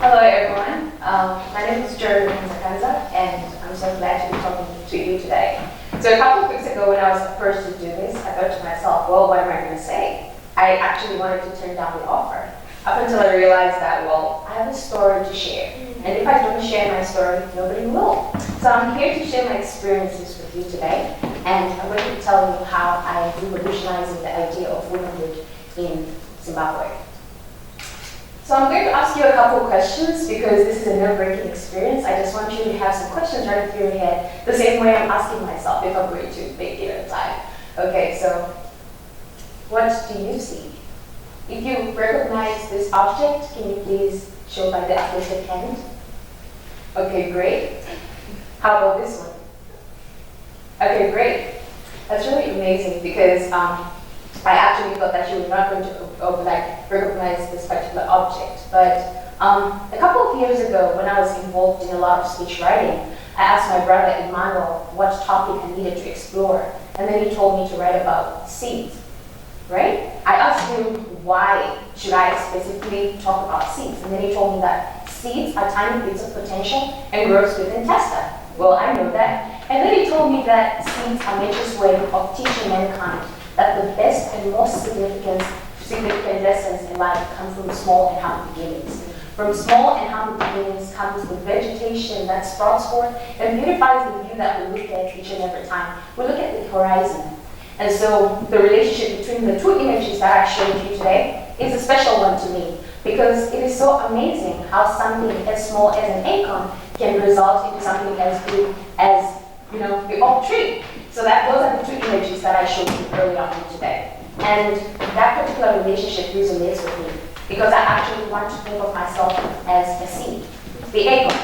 Hello everyone, my name is Rukanzakanza and I'm so glad to be talking to you today. So a couple of weeks ago when I was approached to do this, I thought to myself, well, what am I going to say? I actually wanted to turn down the offer. Up until I realized that, well, I have a story to share. And if I don't share my story, nobody will. So I'm here to share my experiences with you today. And I'm going to tell you how I'm revolutionizing the idea of womanhood in Zimbabwe. So I'm going to ask you a couple of questions because this is a nerve-wracking experience. I just want you to have some questions running through your head the same way I'm asking myself if I'm going to make it on time. Okay, so what do you see? If you recognize this object, can you please show by the uplifted hand? Okay, great. How about this one? Okay, great. That's really amazing because I actually thought that you were not going to recognize this particular object. But a couple of years ago, when I was involved in a lot of speech writing, I asked my brother Emmanuel what topic I needed to explore, and then he told me to write about seeds, right? I asked him why should I specifically talk about seeds, and then he told me that seeds are tiny bits of potential and growth within testa. Well, I know that. And then he told me that seeds are nature's way of teaching mankind that the best and most significant lessons in life come from small and humble beginnings. From small and humble beginnings comes the vegetation that sprouts forth and beautifies the view that we look at each and every time we look at the horizon. And so the relationship between the two images that I showed you today is a special one to me because it is so amazing how something as small as an acorn can result into something as big as, the oak tree. So those are the two images that I showed you earlier on today. And that particular relationship resonates with me because I actually want to think of myself as a seed, the acorn.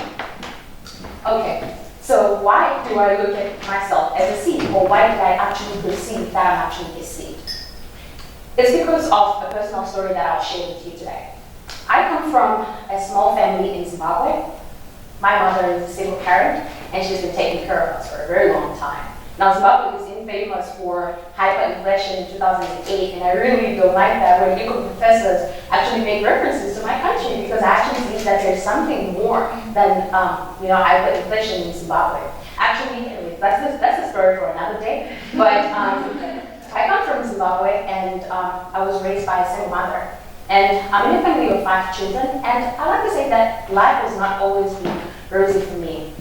Okay, so why do I look at myself as a seed, or why did I actually perceive that I'm actually a seed? It's because of a personal story that I'll share with you today. I come from a small family in Zimbabwe. My mother is a single parent, and she's been taking care of us for a very long time. Now, Zimbabwe is famous for hyperinflation in 2008, and I really don't like that when legal professors actually make references to my country because I actually believe that there's something more than hyperinflation in Zimbabwe. Actually, that's a story for another day. But I come from Zimbabwe, and I was raised by a single mother. And I'm in a family of 5 children, and I like to say that life has not always been rosy for me.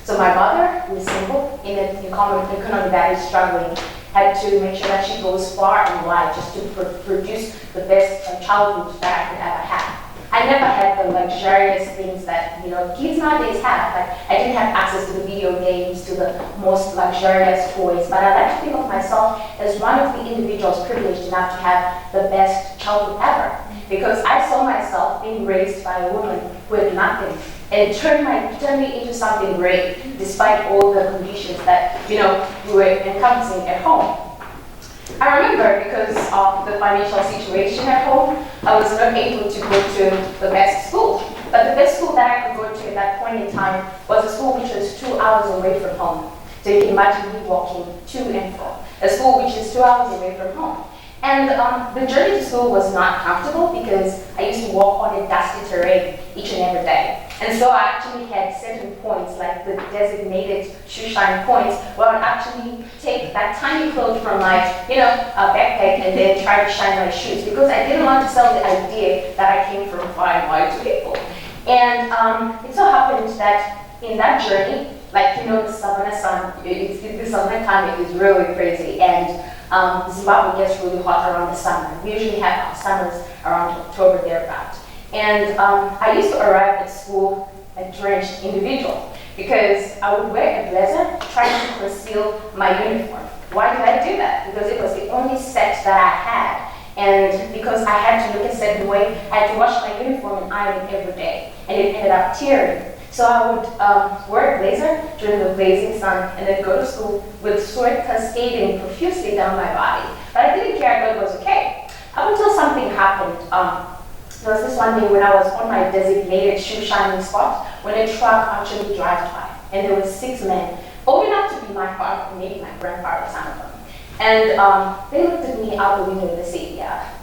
So my mother, who is single, in an economy that is struggling, had to make sure that she goes far and wide just to produce the best childhood that I could ever have. I never had the luxurious things that kids nowadays have. Like I didn't have access to the video games, to the most luxurious toys, but I like to think of myself as one of the individuals privileged enough to have the best childhood ever. Because I saw myself being raised by a woman who had nothing and turned me into something great despite all the conditions that we were encompassing at home. I remember because of the financial situation at home, I was not able to go to the best school. But the best school that I could go to at that point in time was a school which was 2 hours away from home. So you can imagine me walking to and from a school which is 2 hours away from home. And the journey to school was not comfortable because I used to walk on a dusty terrain each and every day. And so I actually had certain points, like the designated shoe shine points, where I'd actually take that tiny cloth from my, a backpack and then try to shine my shoes because I didn't want to sell the idea that I came from far and wide to people. And it so happened that in that journey, the Savannah sun, the Savannah climate is really crazy, and Zimbabwe gets really hot around the summer. We usually have our summers around October thereabout. And I used to arrive at school a drenched individual because I would wear a blazer trying to conceal my uniform. Why did I do that? Because it was the only set that I had. And because I had to look a certain way, I had to wash my uniform and iron it every day. And it ended up tearing. So I would wear a blazer during the blazing sun and then go to school with sweat cascading profusely down my body. But I didn't care, I thought it was okay. Up until something happened. There was this one day when I was on my designated shoe shining spot when a truck actually drove by. And there were 6 men, old enough to be my father, or maybe my grandfather, some of them. And they looked at me out the window and they said, yeah,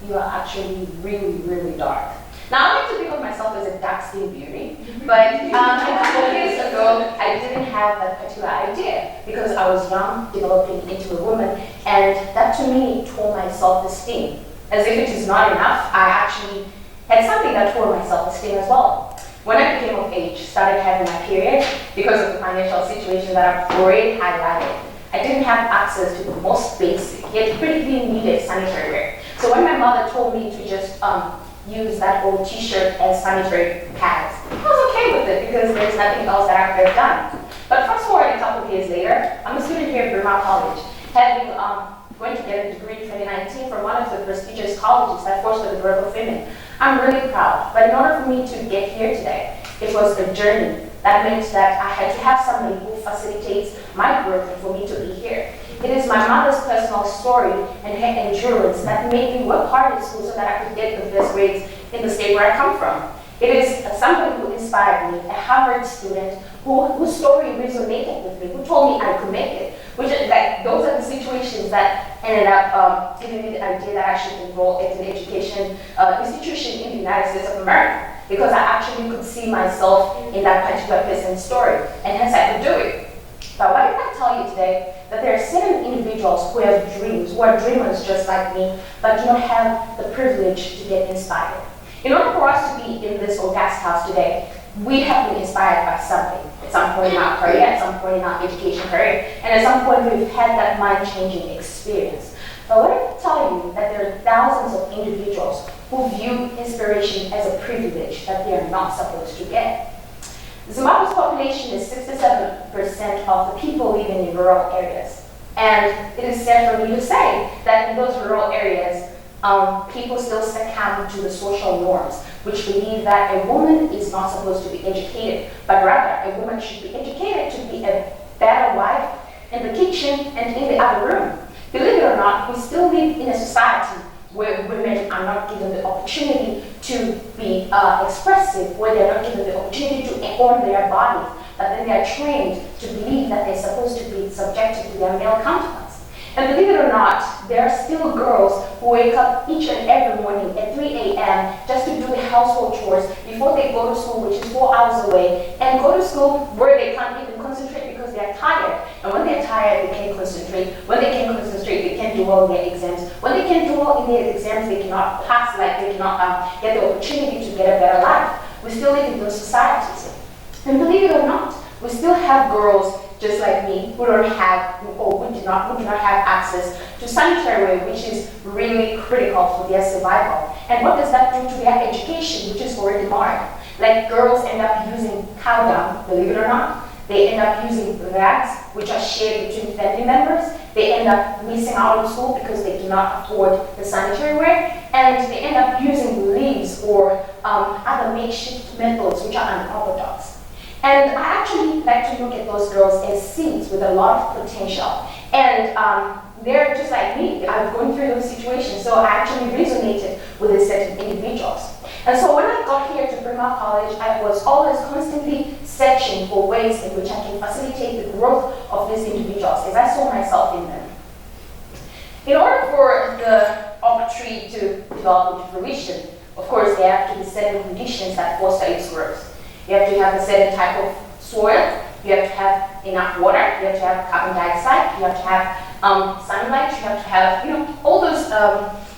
you are actually really, really dark. Now, I like to think of myself as a dark-skinned beauty, but a couple of years ago, I didn't have that particular idea because I was young, developing into a woman, and that to me tore my self-esteem. As if it is not enough, I actually had something that tore my self-esteem as well. When I became of age, started having my period, because of the financial situation that I've already highlighted, I didn't have access to the most basic, yet critically needed sanitary wear. So when my mother told me to just use that old t-shirt as sanitary pads, I was okay with it because there's nothing else that I could have done. But fast forward a couple of years later, I'm a student here at Bryn Mawr College, having going to get a degree in 2019 from one of the prestigious colleges that foster the growth of women. I'm really proud, but in order for me to get here today, it was a journey. That meant that I had to have somebody who facilitates my growth and for me to be here. It is my mother's personal story and her endurance that made me work hard at school so that I could get the best grades in the state where I come from. It is somebody who inspired me, a Harvard student whose story resonated with me, who told me I could make it. Which is like, those are the situations that ended up giving me the idea that I should enroll at an education institution in the United States of America, because I actually could see myself in that particular person's story, and hence I could do it. But what if I tell you today that there are certain individuals who have dreams, who are dreamers just like me, but do not have the privilege to get inspired? In order for us to be in this august house today, we have been inspired by something. At some point in our career, at some point in our education career, and at some point we've had that mind-changing experience. But what if I tell you that there are thousands of individuals who view inspiration as a privilege that they are not supposed to get? Zimbabwe's population is 67% of the people living in rural areas. And it is sad for me to say that in those rural areas, people still succumb to the social norms, which believe that a woman is not supposed to be educated, but rather a woman should be educated to be a better wife in the kitchen and in the other room. Believe it or not, we still live in a society where women are not given the opportunity to be expressive, where they're not given the opportunity to own their bodies, but then they're trained to believe that they're supposed to be subjected to their male counterparts. And believe it or not, there are still girls who wake up each and every morning at 3 a.m. just to do the household chores before they go to school, which is 4 hours away, and go to school where they can't even concentrate because they're tired. And when they're tired, they can't concentrate. When they can't concentrate, they can't do well in their exams. When they can't do well in their exams, they cannot pass, like they cannot get the opportunity to get a better life. We still live in those societies. And believe it or not, we still have girls just like me, who don't have, or who do not have access to sanitary wear, which is really critical for their survival. And what does that do to their education, which is already marred? Like, girls end up using cow dung, believe it or not. They end up using rags, which are shared between family members. They end up missing out on school because they cannot afford the sanitary wear. And they end up using leaves or other makeshift methods which are unorthodox. And I actually like to look at those girls as seeds with a lot of potential. And they're just like me. I've gone through those situations, so I actually resonated with a certain individuals. And so when I got here to Bryn Mawr College, I was always constantly searching for ways in which I can facilitate the growth of these individuals, as I saw myself in them. In order for the oak tree to develop into fruition, of course, there have to be certain conditions that foster its growth. You have to have a certain type of soil, you have to have enough water, you have to have carbon dioxide, you have to have sunlight, you have to have, all those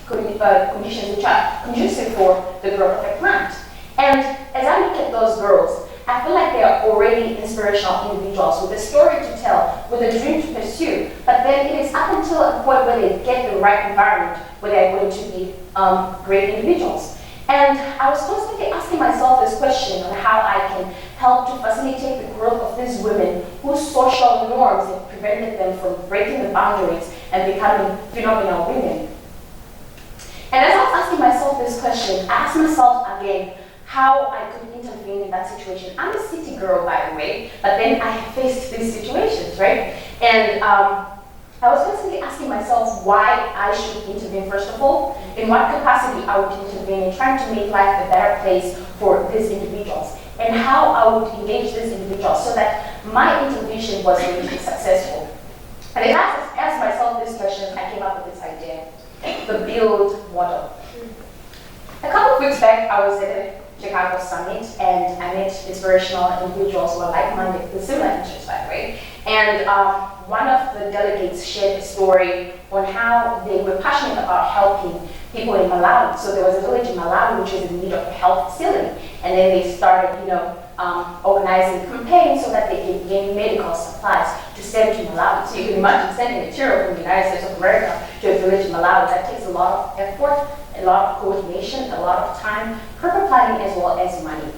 conditions which are conducive for the growth of a plant. And as I look at those girls, I feel like they are already inspirational individuals with a story to tell, with a dream to pursue, but then it is up until a point where they get the right environment where they're going to be great individuals. And I was constantly asking myself this question on how I can help to facilitate the growth of these women whose social norms have prevented them from breaking the boundaries and becoming phenomenal women. And as I was asking myself this question, I asked myself again how I could intervene in that situation. I'm a city girl, by the way, but then I have faced these situations, right? And I was constantly asking myself why I should intervene first of all, in what capacity I would intervene in trying to make life a better place for these individuals, and how I would engage these individuals so that my intervention was going to be successful. And as I asked myself this question, I came up with this idea, the build model. A couple of weeks back, I was at a Chicago summit, and I met inspirational individuals who are like-minded with similar interests, by the way. And one of the delegates shared a story on how they were passionate about helping people in Malawi. So there was a village in Malawi which was in need of a health facility, and then they started, organizing campaigns so that they can gain medical supplies to send to Malawi. So you can imagine sending material from the United States of America to a village in Malawi. That takes a lot of effort, a lot of coordination, a lot of time, proper planning, as well as money.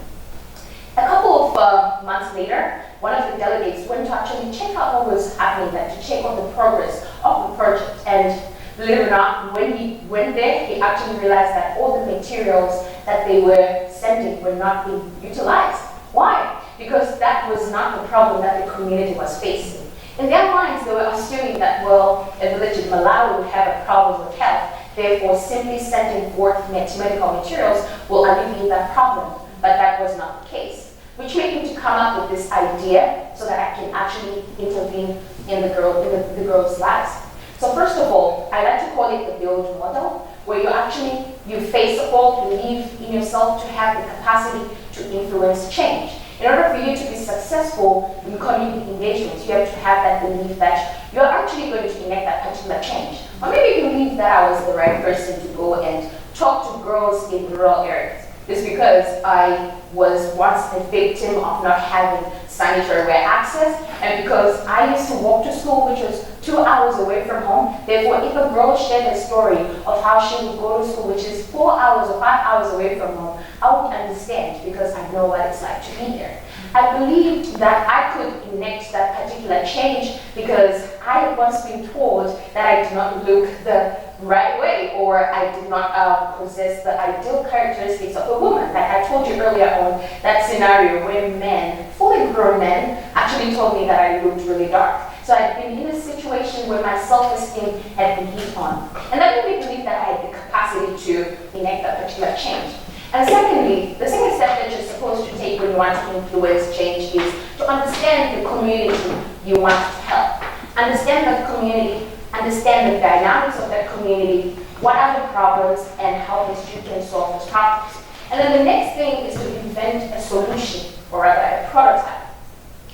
A couple of months later, one of the delegates went to actually check out what was happening, to check on the progress of the project. And believe it or not, when he went there, he actually realized that all the materials that they were sending were not being utilized. Why? Because that was not the problem that the community was facing. In their minds, they were assuming that, well, a village in Malawi would have a problem with health, therefore simply sending forth medical materials will alleviate that problem. But that was not the case, which made me to come up with this idea so that I can actually intervene in the girls' lives. So first of all, I like to call it the build model, where you face a fault, believe in yourself to have the capacity to influence change. In order for you to be successful in community engagement, you have to have that belief that you're actually going to enact that particular change. Or maybe you believe that I was the right person to go and talk to girls in rural areas. It's because I was once a victim of not having sanitary wear access, and because I used to walk to school, which was 2 hours away from home. Therefore, if a girl shared a story of how she would go to school, which is 4 hours or 5 hours away from home, I would understand because I know what it's like to be there. I believed that I could enact that particular change because I had once been told that I did not look the right way, or I did not possess the ideal characteristics of a woman. Like I told you earlier on that scenario where men, fully grown men, actually told me that I looked really dark. So I'd been in a situation where my self-esteem had been hit on. And that made me believe that I had the capacity to enact that particular change. And secondly, the second step that you're supposed to take when you want to influence change is to understand the community you want to help. Understand the community, understand the dynamics of that community, what are the problems, and how best you can solve those problems. And then the next thing is to invent a solution, or rather a prototype.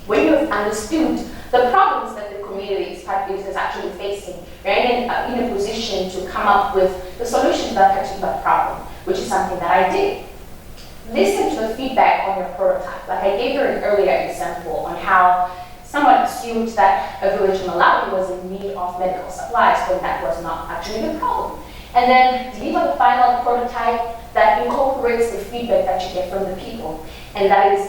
When you have understood the problems that the community is actually facing, you're in a position to come up with the solution to that particular problem, which is something that I did. Listen to the feedback on your prototype. Like I gave you an earlier example on how someone assumed that a village in Malawi was in need of medical supplies when that was not actually the problem. And then deliver the final prototype that incorporates the feedback that you get from the people. And that is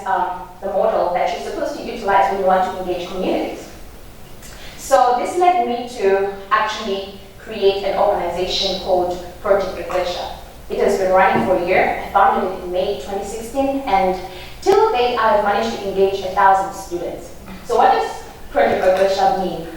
the model that you're supposed to utilize when you want to engage communities. So this led me to actually create an organization called Project Qeqesha. It has been running for a year. I founded it in May 2016, and till date I have managed to engage 1,000 students. So what does Project Qeqesha mean?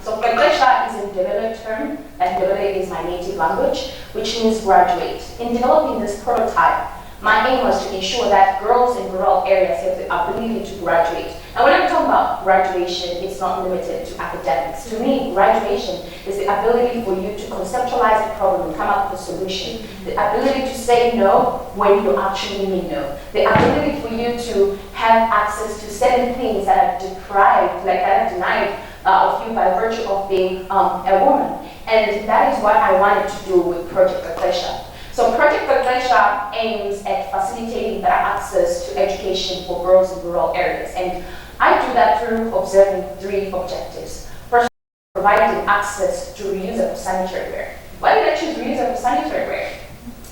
So Qeqesha is a Ndebele term, and Ndebele is my native language, which means graduate. In developing this prototype, my aim was to ensure that girls in rural areas have the ability to graduate. And when I'm talking about graduation, it's not limited to academics. To me, graduation is the ability for you to conceptualize a problem and come up with a solution. The ability to say no when you actually mean no. The ability for you to have access to certain things that are deprived, like that are denied of you by virtue of being a woman. And that is what I wanted to do with Project Qeqesha. So Project Qeqesha aims at facilitating better access to education for girls in rural areas. And I do that through observing 3 objectives. First, providing access to reusable sanitary ware. Why did I choose reusable sanitary ware?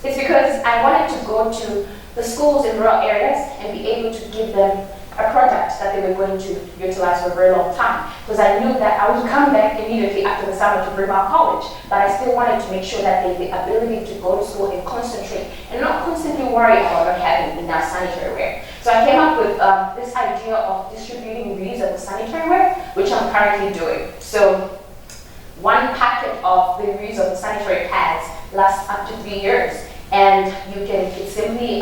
It's because I wanted to go to the schools in rural areas and be able to give them a product that they were going to utilize for a very long time. Because I knew that I would come back immediately after the summer to Bryn Mawr College, but I still wanted to make sure that they had the ability to go to school and concentrate and not constantly worry about not having enough sanitary ware. So I came up with this idea of distributing reusable sanitary ware, which I'm currently doing. So one packet of the reusable sanitary pads lasts up to 3 years. And it's simply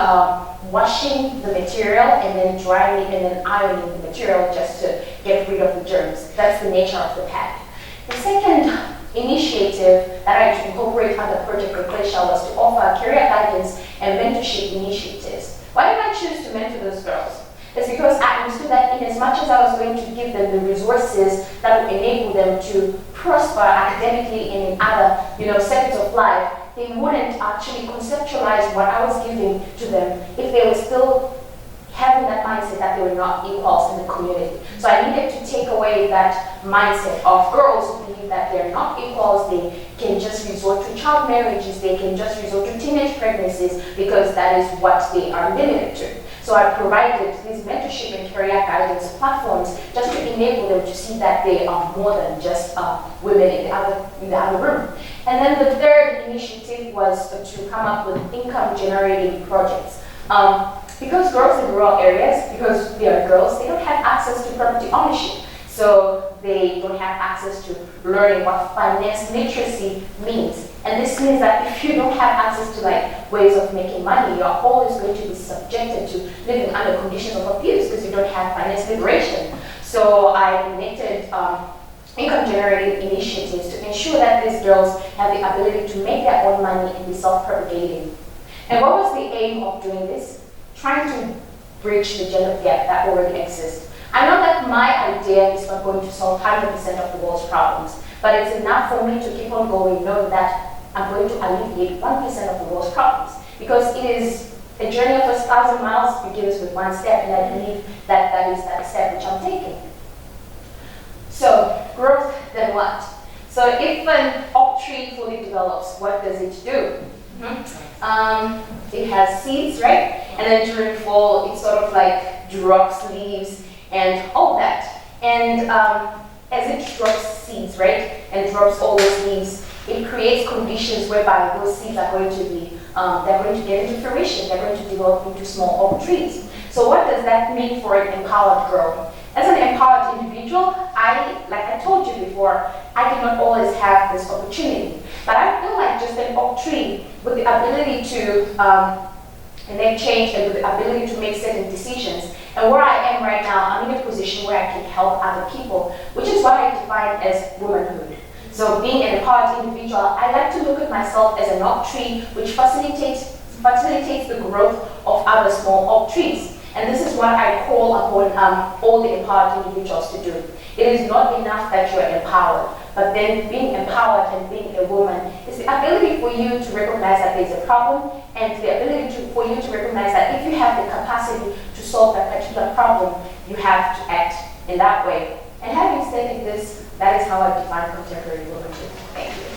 washing the material and then drying it and then ironing the material just to get rid of the germs. That's the nature of the pad. The second initiative that I incorporate under Project Qeqesha was to offer career guidance and mentorship initiatives. Why did I choose to mentor those girls? It's because I understood that in as much as I was going to give them the resources that would enable them to prosper academically and in other, settings of life, they wouldn't actually conceptualize what I was giving to them if they were still having that mindset that they were not equals in the community. So I needed to take away that mindset of girls who believe that they're not equals, they can just resort to child marriages, they can just resort to teenage pregnancies because that is what they are limited to. So I provided these mentorship and career guidance platforms just to enable them to see that they are more than just women in the other room. And then the third initiative was to come up with income generating projects. Because girls in rural areas, because they are girls, they don't have access to property ownership. So they don't have access to learning what finance literacy means. And this means that if you don't have access to ways of making money, you're always going to be subjected to living under conditions of abuse because you don't have finance liberation. So I enacted income generating initiatives to ensure that these girls have the ability to make their own money and be self-propagating. And what was the aim of doing this? Trying to bridge the gender gap that already exists. I know that my idea is not going to solve 100% of the world's problems, but it's enough for me to keep on going, knowing that I'm going to alleviate 1% of the world's problems. Because it is a journey of 1,000 miles begins with one step, and I believe that that is that step which I'm taking. So, growth, then what? So if an oak tree fully develops, what does it do? It has seeds, right? And then during fall, it sort of drops leaves and all that. And as it drops seeds, right, and drops all those leaves, it creates conditions whereby those seeds are going to be, they're going to get into fruition. They're going to develop into small oak trees. So what does that mean for an empowered girl? As an empowered individual, like I told you before, I did not always have this opportunity. But I feel like just an oak tree with the ability to make change and with the ability to make certain decisions. And where I am right now, I'm in a position where I can help other people, which is what I define as womanhood. So being an empowered individual, I like to look at myself as an oak tree which facilitates the growth of other small oak trees. And this is what I call upon all the empowered individuals to do. It is not enough that you're empowered, but then being empowered and being a woman is the ability for you to recognize that there's a problem, and the ability for you to recognize that if you have the capacity to solve that particular problem, you have to act in that way. And having stated this, that is how I define contemporary womanhood. Thank you.